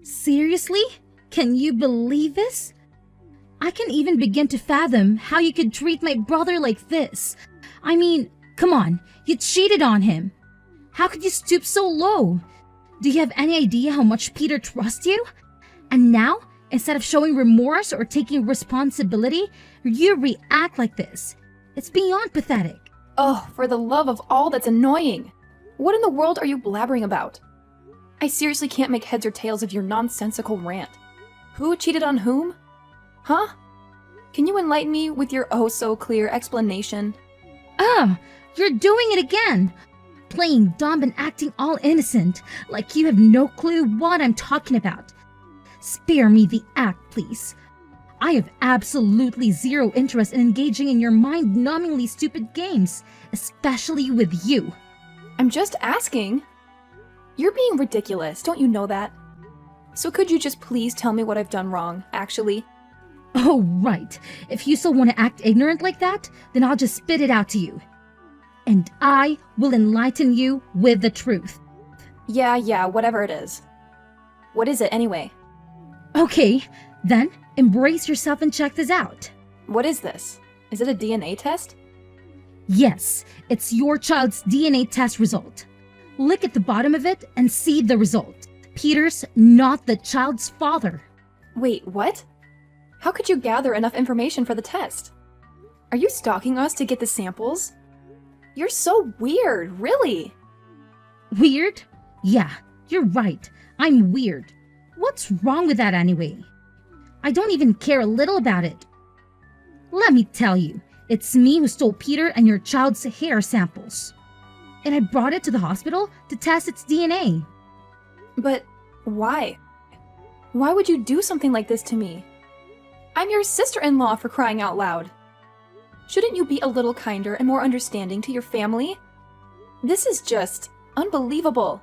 Seriously? Can you believe this? I can't even begin to fathom how you could treat my brother like this. I mean, come on, you cheated on him. How could you stoop so low? Do you have any idea how much Peter trusts you? And now, instead of showing remorse or taking responsibility, you react like this. It's beyond pathetic. Oh, for the love of all that's annoying! What in the world are you blabbering about? I seriously can't make heads or tails of your nonsensical rant. Who cheated on whom? Huh? Can you enlighten me with your oh-so-clear explanation? You're doing it again! Playing dumb and acting all innocent, like you have no clue what I'm talking about. Spare me the act, please. I have absolutely zero interest in engaging in your mind-numbingly stupid games, especially with you. I'm just asking. You're being ridiculous, don't you know that? So could you just please tell me what I've done wrong, actually? Oh, right. If you still want to act ignorant like that, then I'll just spit it out to you. And I will enlighten you with the truth. Yeah, whatever it is. What is it, anyway? Okay, then embrace yourself and check this out. What is this? Is it a DNA test? Yes, it's your child's DNA test result. Look at the bottom of it and see the result. Peter's not the child's father. Wait, what? How could you gather enough information for the test? Are you stalking us to get the samples? You're so weird, really. Weird? Yeah, you're right. I'm weird. What's wrong with that anyway? I don't even care a little about it. Let me tell you, it's me who stole Peter and your child's hair samples. And I brought it to the hospital to test its DNA. But why? Why would you do something like this to me? I'm your sister-in-law, for crying out loud. Shouldn't you be a little kinder and more understanding to your family? This is just unbelievable.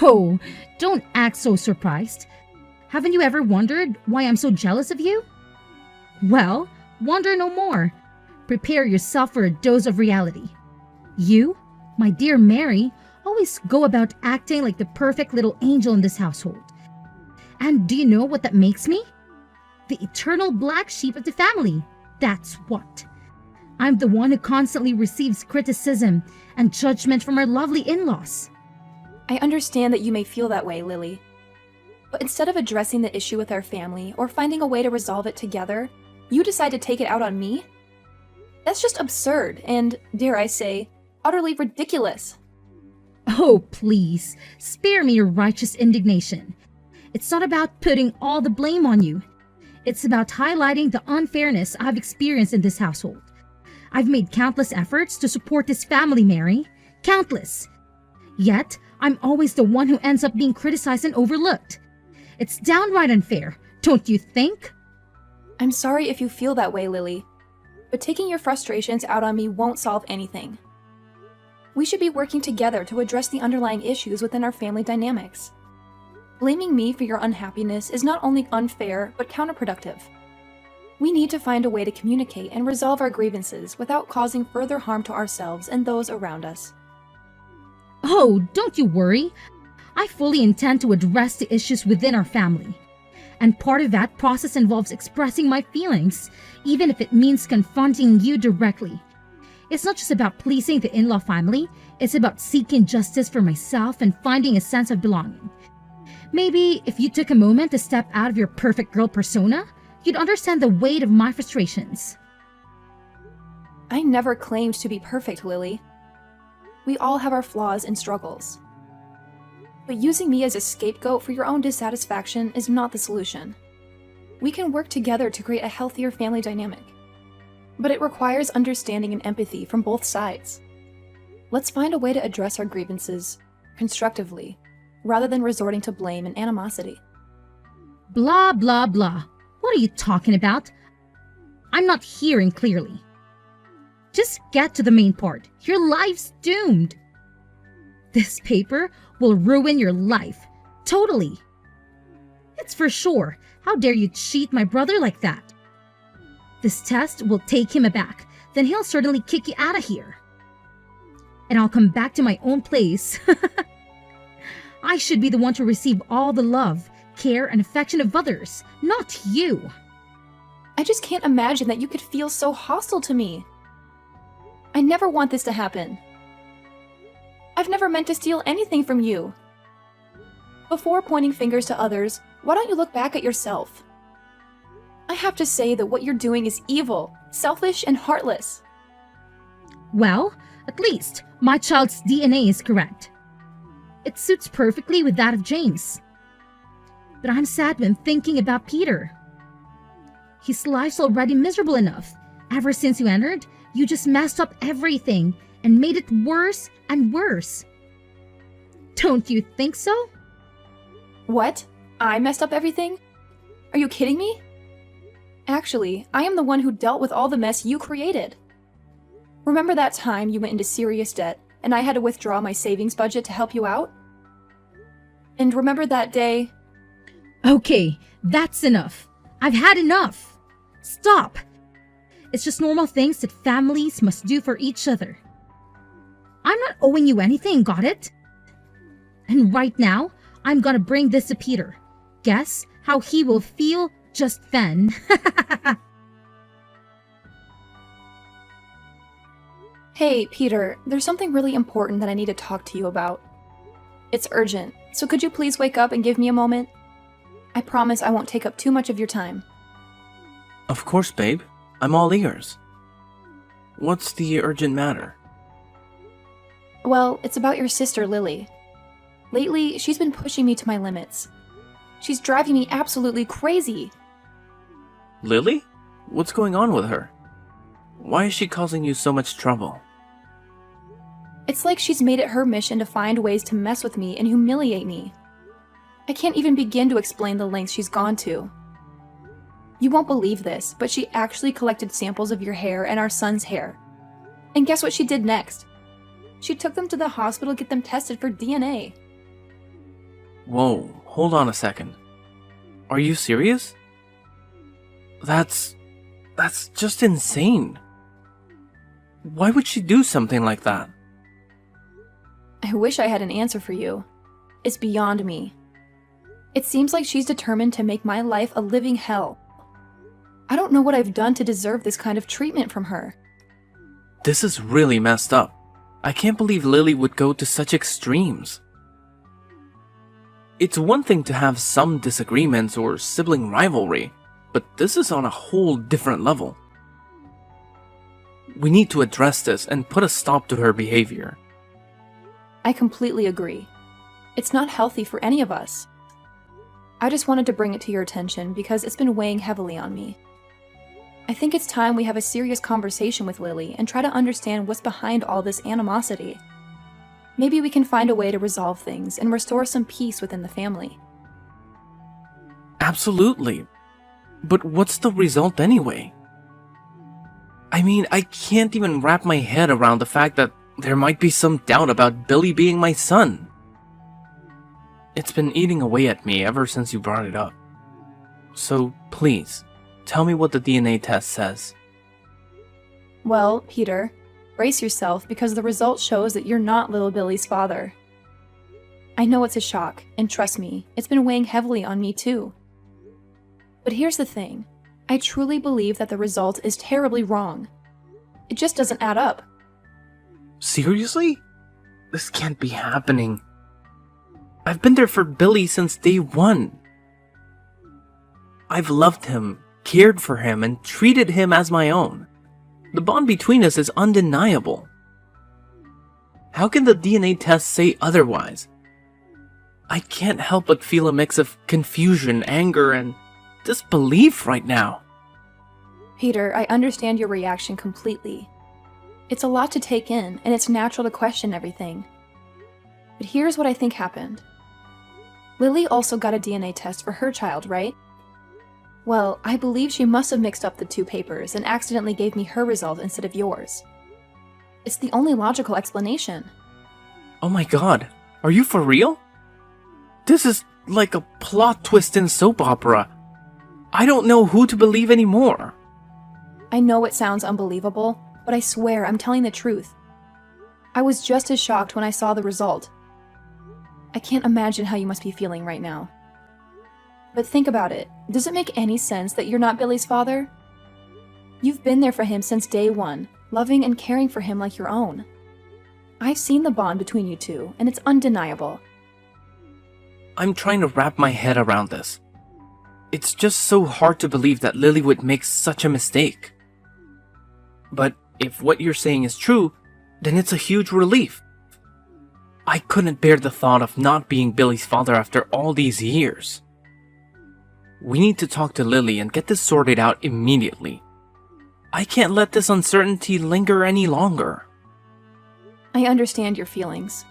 Oh, don't act so surprised. Haven't you ever wondered why I'm so jealous of you? Well, wonder no more. Prepare yourself for a dose of reality. You, my dear Mary, always go about acting like the perfect little angel in this household. And do you know what that makes me? The eternal black sheep of the family. That's what. I'm the one who constantly receives criticism and judgment from our lovely in-laws. I understand that you may feel that way, Lily. But instead of addressing the issue with our family or finding a way to resolve it together, you decide to take it out on me? That's just absurd and, dare I say, utterly ridiculous. Oh, please, spare me your righteous indignation. It's not about putting all the blame on you. It's about highlighting the unfairness I've experienced in this household. I've made countless efforts to support this family, Mary. Countless. Yet, I'm always the one who ends up being criticized and overlooked. It's downright unfair, don't you think? I'm sorry if you feel that way, Lily. But taking your frustrations out on me won't solve anything. We should be working together to address the underlying issues within our family dynamics. Blaming me for your unhappiness is not only unfair, but counterproductive. We need to find a way to communicate and resolve our grievances without causing further harm to ourselves and those around us. Oh, don't you worry. I fully intend to address the issues within our family. And part of that process involves expressing my feelings, even if it means confronting you directly. It's not just about pleasing the in-law family, it's about seeking justice for myself and finding a sense of belonging. Maybe if you took a moment to step out of your perfect girl persona, you'd understand the weight of my frustrations. I never claimed to be perfect, Lily. We all have our flaws and struggles. But using me as a scapegoat for your own dissatisfaction is not the solution. We can work together to create a healthier family dynamic. But it requires understanding and empathy from both sides. Let's find a way to address our grievances constructively, rather than resorting to blame and animosity. Blah, blah, blah. What are you talking about? I'm not hearing clearly. Just get to the main part. Your life's doomed. This paper will ruin your life. Totally. It's for sure. How dare you cheat my brother like that? This test will take him aback. Then he'll certainly kick you out of here. And I'll come back to my own place. I should be the one to receive all the love, care and affection of others, not you. I just can't imagine that you could feel so hostile to me. I never want this to happen. I've never meant to steal anything from you. Before pointing fingers to others, why don't you look back at yourself? I have to say that what you're doing is evil, selfish, and heartless. Well, at least my child's DNA is correct. It suits perfectly with that of James. But I'm sad when thinking about Peter. His life's already miserable enough. Ever since you entered, you just messed up everything and made it worse and worse. Don't you think so? What? I messed up everything? Are you kidding me? Actually, I am the one who dealt with all the mess you created. Remember that time you went into serious debt and I had to withdraw my savings budget to help you out? And remember that day? Okay, that's enough. I've had enough. Stop. It's just normal things that families must do for each other. I'm not owing you anything, got it? And right now, I'm gonna bring this to Peter. Guess how he will feel just then. Hey, Peter, there's something really important that I need to talk to you about. It's urgent, so could you please wake up and give me a moment? I promise I won't take up too much of your time. Of course, babe. I'm all ears. What's the urgent matter? Well, it's about your sister, Lily. Lately, she's been pushing me to my limits. She's driving me absolutely crazy. Lily? What's going on with her? Why is she causing you so much trouble? It's like she's made it her mission to find ways to mess with me and humiliate me. I can't even begin to explain the lengths she's gone to. You won't believe this, but she actually collected samples of your hair and our son's hair. And guess what she did next? She took them to the hospital to get them tested for DNA. Whoa, hold on a second. Are you serious? That's just insane. Why would she do something like that? I wish I had an answer for you. It's beyond me. It seems like she's determined to make my life a living hell. I don't know what I've done to deserve this kind of treatment from her. This is really messed up. I can't believe Lily would go to such extremes. It's one thing to have some disagreements or sibling rivalry, but this is on a whole different level. We need to address this and put a stop to her behavior. I completely agree. It's not healthy for any of us. I just wanted to bring it to your attention because it's been weighing heavily on me. I think it's time we have a serious conversation with Lily and try to understand what's behind all this animosity. Maybe we can find a way to resolve things and restore some peace within the family. Absolutely. But what's the result anyway? I mean, I can't even wrap my head around the fact that there might be some doubt about Billy being my son. It's been eating away at me ever since you brought it up. So, please, tell me what the DNA test says. Well, Peter, brace yourself because the result shows that you're not little Billy's father. I know it's a shock, and trust me, it's been weighing heavily on me too. But here's the thing. I truly believe that the result is terribly wrong. It just doesn't add up. Seriously? This can't be happening. I've been there for Billy since day one. I've loved him, cared for him, and treated him as my own. The bond between us is undeniable. How can the DNA test say otherwise? I can't help but feel a mix of confusion, anger, and disbelief right now. Peter, I understand your reaction completely. It's a lot to take in, and it's natural to question everything. But here's what I think happened. Lily also got a DNA test for her child, right? Well, I believe she must have mixed up the two papers and accidentally gave me her result instead of yours. It's the only logical explanation. Oh my god, are you for real? This is like a plot twist in soap opera. I don't know who to believe anymore. I know it sounds unbelievable, but I swear I'm telling the truth. I was just as shocked when I saw the result. I can't imagine how you must be feeling right now. But think about it. Does it make any sense that you're not Billy's father? You've been there for him since day one, loving and caring for him like your own. I've seen the bond between you two, and it's undeniable. I'm trying to wrap my head around this. It's just so hard to believe that Lily would make such a mistake. But if what you're saying is true, then it's a huge relief. I couldn't bear the thought of not being Billy's father after all these years. We need to talk to Lily and get this sorted out immediately. I can't let this uncertainty linger any longer. I understand your feelings.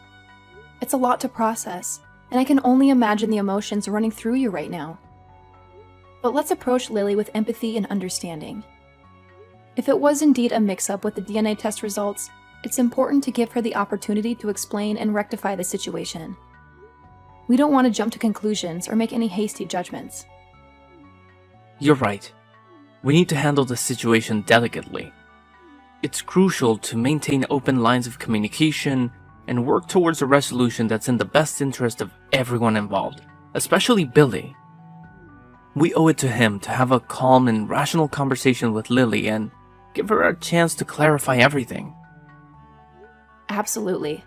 It's a lot to process, and I can only imagine the emotions running through you right now. But let's approach Lily with empathy and understanding. If it was indeed a mix-up with the DNA test results, it's important to give her the opportunity to explain and rectify the situation. We don't want to jump to conclusions or make any hasty judgments. You're right. We need to handle the situation delicately. It's crucial to maintain open lines of communication and work towards a resolution that's in the best interest of everyone involved, especially Billy. We owe it to him to have a calm and rational conversation with Lily and give her a chance to clarify everything. Absolutely.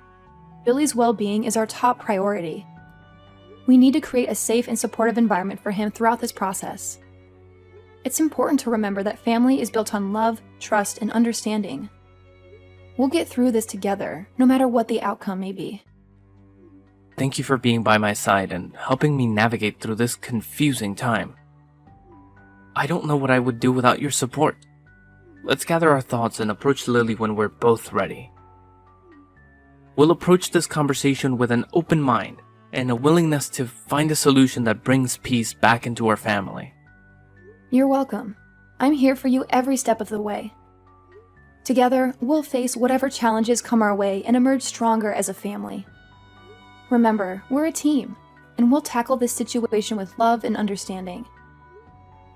Billy's well-being is our top priority. We need to create a safe and supportive environment for him throughout this process. It's important to remember that family is built on love, trust, and understanding. We'll get through this together, no matter what the outcome may be. Thank you for being by my side and helping me navigate through this confusing time. I don't know what I would do without your support. Let's gather our thoughts and approach Lily when we're both ready. We'll approach this conversation with an open mind and a willingness to find a solution that brings peace back into our family. You're welcome. I'm here for you every step of the way. Together, we'll face whatever challenges come our way and emerge stronger as a family. Remember, we're a team, and we'll tackle this situation with love and understanding.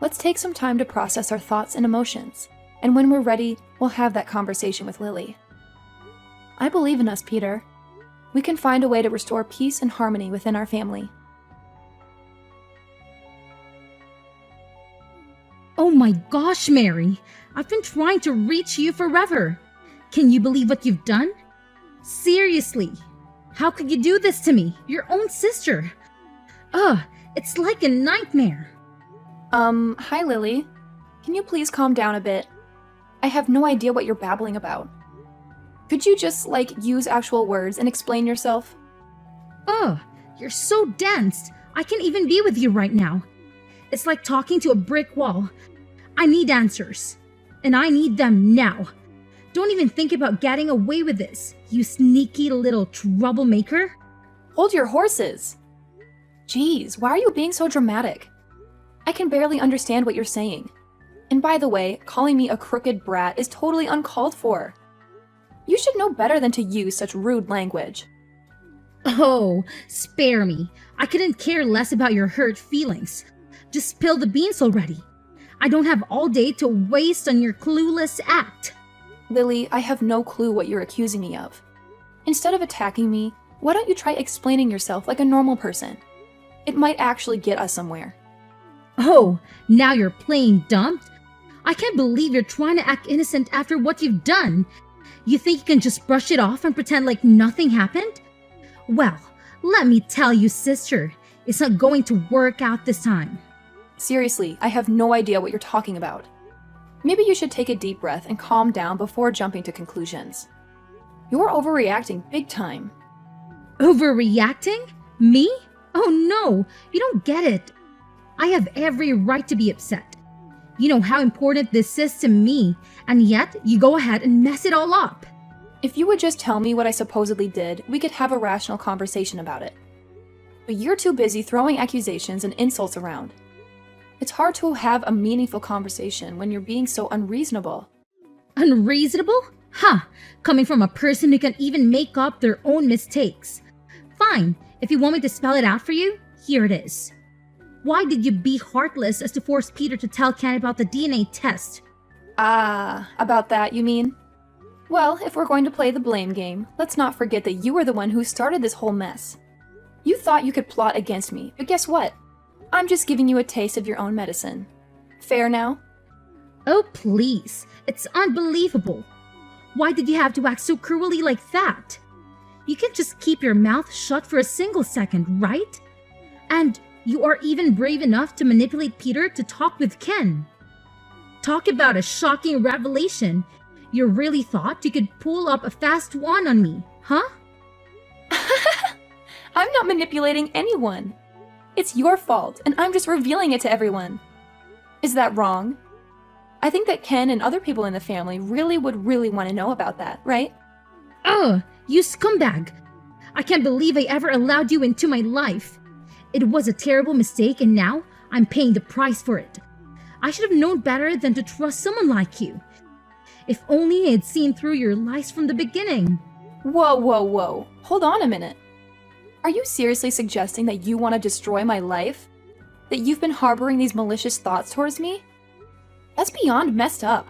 Let's take some time to process our thoughts and emotions, and when we're ready, we'll have that conversation with Lily. I believe in us, Peter. We can find a way to restore peace and harmony within our family. Oh my gosh, Mary! I've been trying to reach you forever. Can you believe what you've done? Seriously, how could you do this to me, your own sister? Ugh, it's like a nightmare. Hi Lily. Can you please calm down a bit? I have no idea what you're babbling about. Could you just, use actual words and explain yourself? Ugh, you're so dense. I can't even be with you right now. It's like talking to a brick wall. I need answers. And I need them now. Don't even think about getting away with this, you sneaky little troublemaker. Hold your horses! Jeez, why are you being so dramatic? I can barely understand what you're saying. And by the way, calling me a crooked brat is totally uncalled for. You should know better than to use such rude language. Oh, spare me. I couldn't care less about your hurt feelings. Just spill the beans already. I don't have all day to waste on your clueless act. Lily, I have no clue what you're accusing me of. Instead of attacking me, why don't you try explaining yourself like a normal person? It might actually get us somewhere. Oh, now you're playing dumb? I can't believe you're trying to act innocent after what you've done. You think you can just brush it off and pretend like nothing happened? Well, let me tell you, sister, it's not going to work out this time. Seriously, I have no idea what you're talking about. Maybe you should take a deep breath and calm down before jumping to conclusions. You're overreacting big time. Overreacting? Me? Oh no, you don't get it. I have every right to be upset. You know how important this is to me, and yet you go ahead and mess it all up. If you would just tell me what I supposedly did, we could have a rational conversation about it. But you're too busy throwing accusations and insults around. It's hard to have a meaningful conversation when you're being so unreasonable. Unreasonable? Huh, coming from a person who can even make up their own mistakes. Fine, if you want me to spell it out for you, here it is. Why did you be heartless as to force Peter to tell Ken about the DNA test? Ah, about that, you mean? Well, if we're going to play the blame game, let's not forget that you were the one who started this whole mess. You thought you could plot against me, but guess what? I'm just giving you a taste of your own medicine. Fair now? Oh, please. It's unbelievable. Why did you have to act so cruelly like that? You can just keep your mouth shut for a single second, right? And you are even brave enough to manipulate Peter to talk with Ken. Talk about a shocking revelation. You really thought you could pull up a fast one on me, huh? I'm not manipulating anyone. It's your fault, and I'm just revealing it to everyone. Is that wrong? I think that Ken and other people in the family would want to know about that, right? Ugh, you scumbag! I can't believe I ever allowed you into my life. It was a terrible mistake, and now I'm paying the price for it. I should have known better than to trust someone like you. If only I had seen through your lies from the beginning. Whoa. Hold on a minute. Are you seriously suggesting that you want to destroy my life? That you've been harboring these malicious thoughts towards me? That's beyond messed up.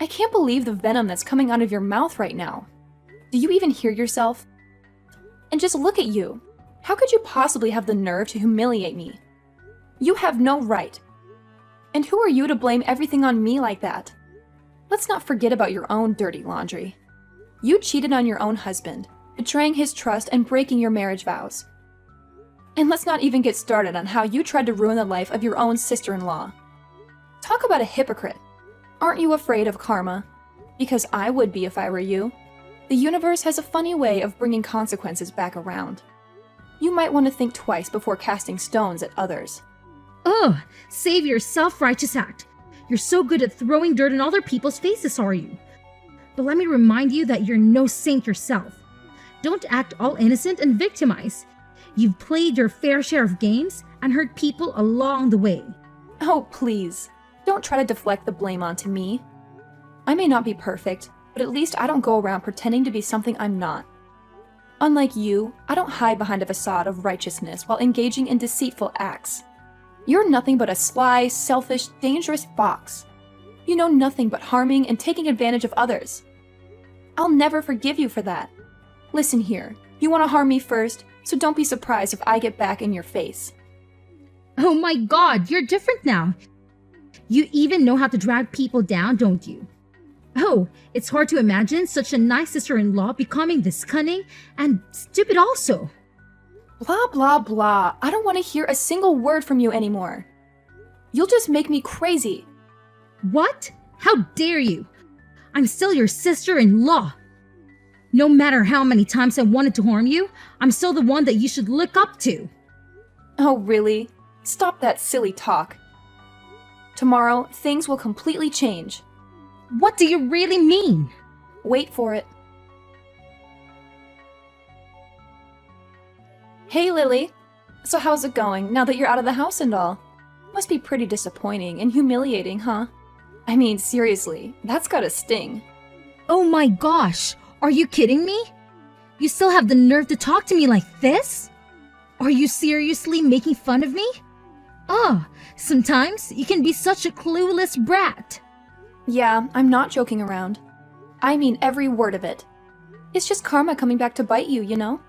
I can't believe the venom that's coming out of your mouth right now. Do you even hear yourself? And just look at you. How could you possibly have the nerve to humiliate me? You have no right. And who are you to blame everything on me like that? Let's not forget about your own dirty laundry. You cheated on your own husband, betraying his trust and breaking your marriage vows. And let's not even get started on how you tried to ruin the life of your own sister-in-law. Talk about a hypocrite. Aren't you afraid of karma? Because I would be if I were you. The universe has a funny way of bringing consequences back around. You might want to think twice before casting stones at others. Ugh, save your self-righteous act. You're so good at throwing dirt in other people's faces, are you? But let me remind you that you're no saint yourself. Don't act all innocent and victimize. You've played your fair share of games and hurt people along the way. Oh, please. Don't try to deflect the blame onto me. I may not be perfect, but at least I don't go around pretending to be something I'm not. Unlike you, I don't hide behind a facade of righteousness while engaging in deceitful acts. You're nothing but a sly, selfish, dangerous fox. You know nothing but harming and taking advantage of others. I'll never forgive you for that. Listen here, you want to harm me first, so don't be surprised if I get back in your face. Oh my god, you're different now. You even know how to drag people down, don't you? Oh, it's hard to imagine such a nice sister-in-law becoming this cunning and stupid also. Blah, blah, blah. I don't want to hear a single word from you anymore. You'll just make me crazy. What? How dare you? I'm still your sister-in-law. No matter how many times I wanted to harm you, I'm still the one that you should look up to. Oh, really? Stop that silly talk. Tomorrow, things will completely change. What do you really mean? Wait for it. Hey, Lily. So how's it going now that you're out of the house and all? Must be pretty disappointing and humiliating, huh? I mean, seriously, that's gotta sting. Oh my gosh, are you kidding me? You still have the nerve to talk to me like this? Are you seriously making fun of me? Sometimes you can be such a clueless brat. Yeah, I'm not joking around. I mean every word of it. It's just karma coming back to bite you, you know?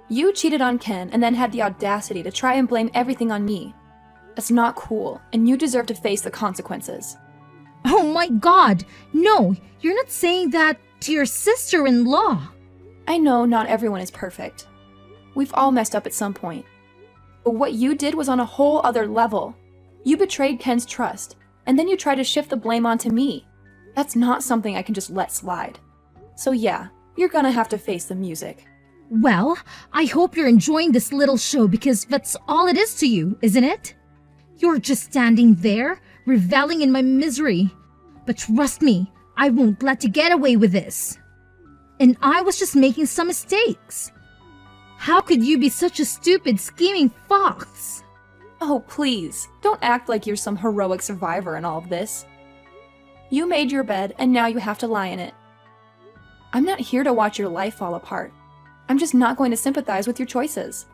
You cheated on Ken and then had the audacity to try and blame everything on me. That's not cool, and you deserve to face the consequences. Oh my god, no, you're not saying that to your sister-in-law. I know not everyone is perfect. We've all messed up at some point. But what you did was on a whole other level. You betrayed Ken's trust, and then you tried to shift the blame onto me. That's not something I can just let slide. So yeah, you're gonna have to face the music. Well, I hope you're enjoying this little show because that's all it is to you, isn't it? You're just standing there, reveling in my misery. But trust me, I won't let you get away with this. And I was just making some mistakes. How could you be such a stupid, scheming fox? Oh, please, don't act like you're some heroic survivor in all of this. You made your bed, and now you have to lie in it. I'm not here to watch your life fall apart. I'm just not going to sympathize with your choices.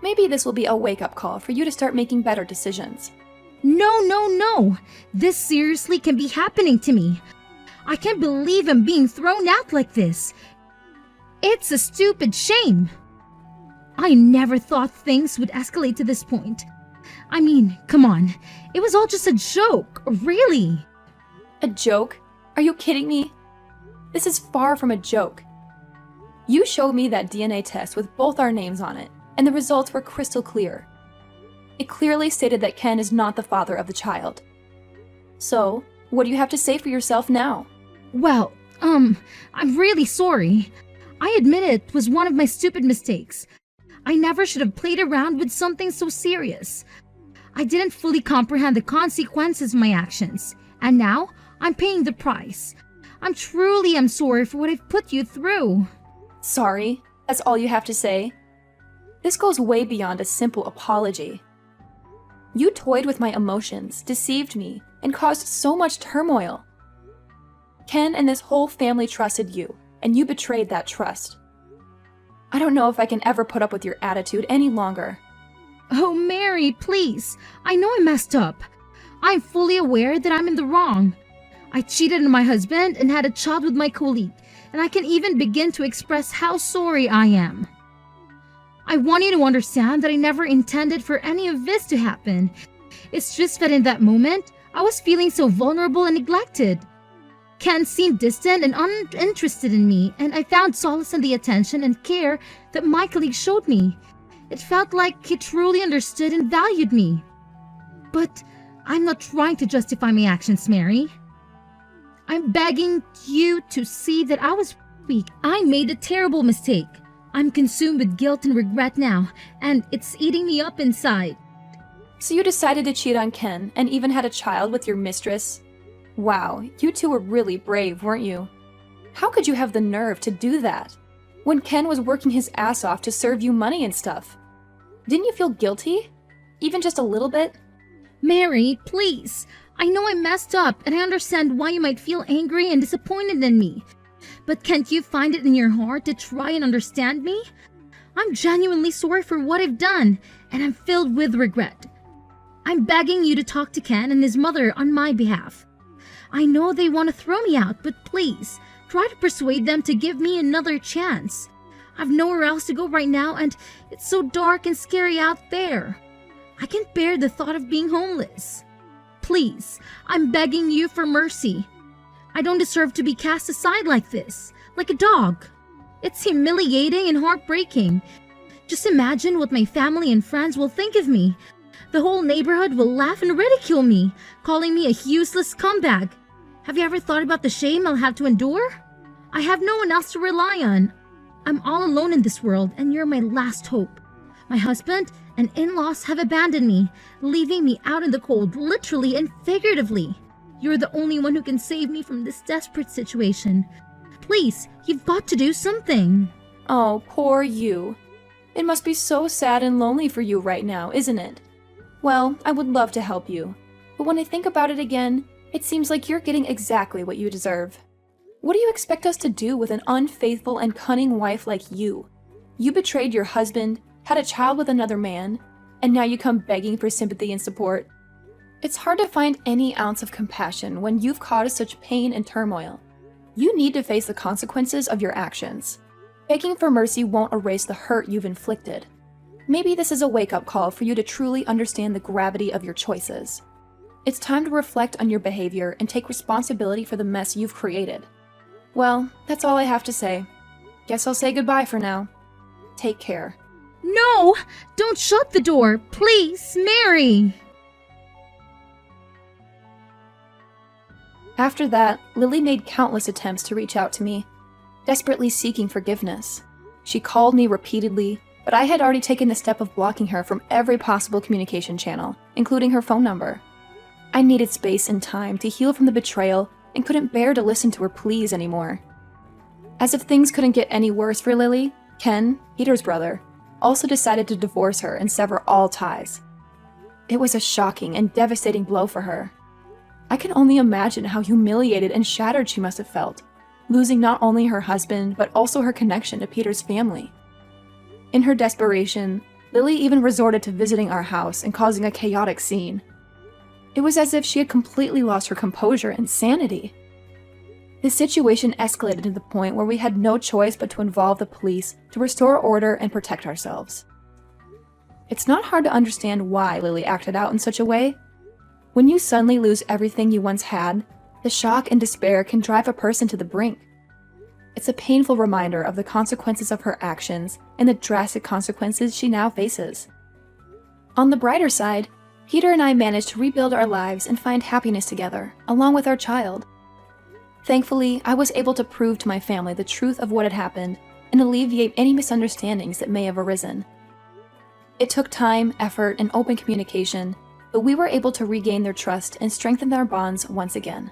Maybe this will be a wake-up call for you to start making better decisions. No. This seriously can be happening to me. I can't believe I'm being thrown out like this. It's a stupid shame. I never thought things would escalate to this point. I mean, come on. It was all just a joke, really. A joke? Are you kidding me? This is far from a joke. You showed me that DNA test with both our names on it, and the results were crystal clear. It clearly stated that Ken is not the father of the child. So, what do you have to say for yourself now? Well, I'm really sorry. I admit it was one of my stupid mistakes. I never should have played around with something so serious. I didn't fully comprehend the consequences of my actions, and now I'm paying the price. I'm sorry for what I've put you through. Sorry? That's all you have to say? This goes way beyond a simple apology. You toyed with my emotions, deceived me, and caused so much turmoil. Ken and this whole family trusted you, and you betrayed that trust. I don't know if I can ever put up with your attitude any longer. Oh, Mary, please. I know I messed up. I'm fully aware that I'm in the wrong. I cheated on my husband and had a child with my colleague, and I can even begin to express how sorry I am. I want you to understand that I never intended for any of this to happen. It's just that in that moment, I was feeling so vulnerable and neglected. Ken seemed distant and uninterested in me, and I found solace in the attention and care that my colleague showed me. It felt like he truly understood and valued me. But I'm not trying to justify my actions, Mary. I'm begging you to see that I was weak. I made a terrible mistake. I'm consumed with guilt and regret now, and it's eating me up inside. So you decided to cheat on Ken and even had a child with your mistress? Wow, you two were really brave, weren't you? How could you have the nerve to do that? When Ken was working his ass off to serve you money and stuff. Didn't you feel guilty? Even just a little bit? Mary, please. I know I messed up, and I understand why you might feel angry and disappointed in me. But can't you find it in your heart to try and understand me? I'm genuinely sorry for what I've done, and I'm filled with regret. I'm begging you to talk to Ken and his mother on my behalf. I know they want to throw me out, but please, try to persuade them to give me another chance. I've nowhere else to go right now, and it's so dark and scary out there. I can't bear the thought of being homeless. Please, I'm begging you for mercy. I don't deserve to be cast aside like this, like a dog. It's humiliating and heartbreaking. Just imagine what my family and friends will think of me. The whole neighborhood will laugh and ridicule me, calling me a useless scumbag. Have you ever thought about the shame I'll have to endure? I have no one else to rely on. I'm all alone in this world, and you're my last hope. My husband and in-laws have abandoned me, leaving me out in the cold, literally and figuratively. You're the only one who can save me from this desperate situation. Please, you've got to do something. Oh, poor you. It must be so sad and lonely for you right now, isn't it? Well, I would love to help you. But when I think about it again, it seems like you're getting exactly what you deserve. What do you expect us to do with an unfaithful and cunning wife like you? You betrayed your husband, had a child with another man, and now you come begging for sympathy and support. It's hard to find any ounce of compassion when you've caused such pain and turmoil. You need to face the consequences of your actions. Begging for mercy won't erase the hurt you've inflicted. Maybe this is a wake-up call for you to truly understand the gravity of your choices. It's time to reflect on your behavior and take responsibility for the mess you've created. Well, that's all I have to say. Guess I'll say goodbye for now. Take care. No! Don't shut the door! Please, Mary! After that, Lily made countless attempts to reach out to me, desperately seeking forgiveness. She called me repeatedly, but I had already taken the step of blocking her from every possible communication channel, including her phone number. I needed space and time to heal from the betrayal and couldn't bear to listen to her pleas anymore. As if things couldn't get any worse for Lily, Ken, Peter's brother, also decided to divorce her and sever all ties. It was a shocking and devastating blow for her. I can only imagine how humiliated and shattered she must have felt, losing not only her husband, but also her connection to Peter's family. In her desperation, Lily even resorted to visiting our house and causing a chaotic scene. It was as if she had completely lost her composure and sanity. The situation escalated to the point where we had no choice but to involve the police to restore order and protect ourselves. It's not hard to understand why Lily acted out in such a way. When you suddenly lose everything you once had, the shock and despair can drive a person to the brink. It's a painful reminder of the consequences of her actions and the drastic consequences she now faces. On the brighter side, Peter and I managed to rebuild our lives and find happiness together, along with our child. Thankfully, I was able to prove to my family the truth of what had happened and alleviate any misunderstandings that may have arisen. It took time, effort, and open communication, but we were able to regain their trust and strengthen our bonds once again.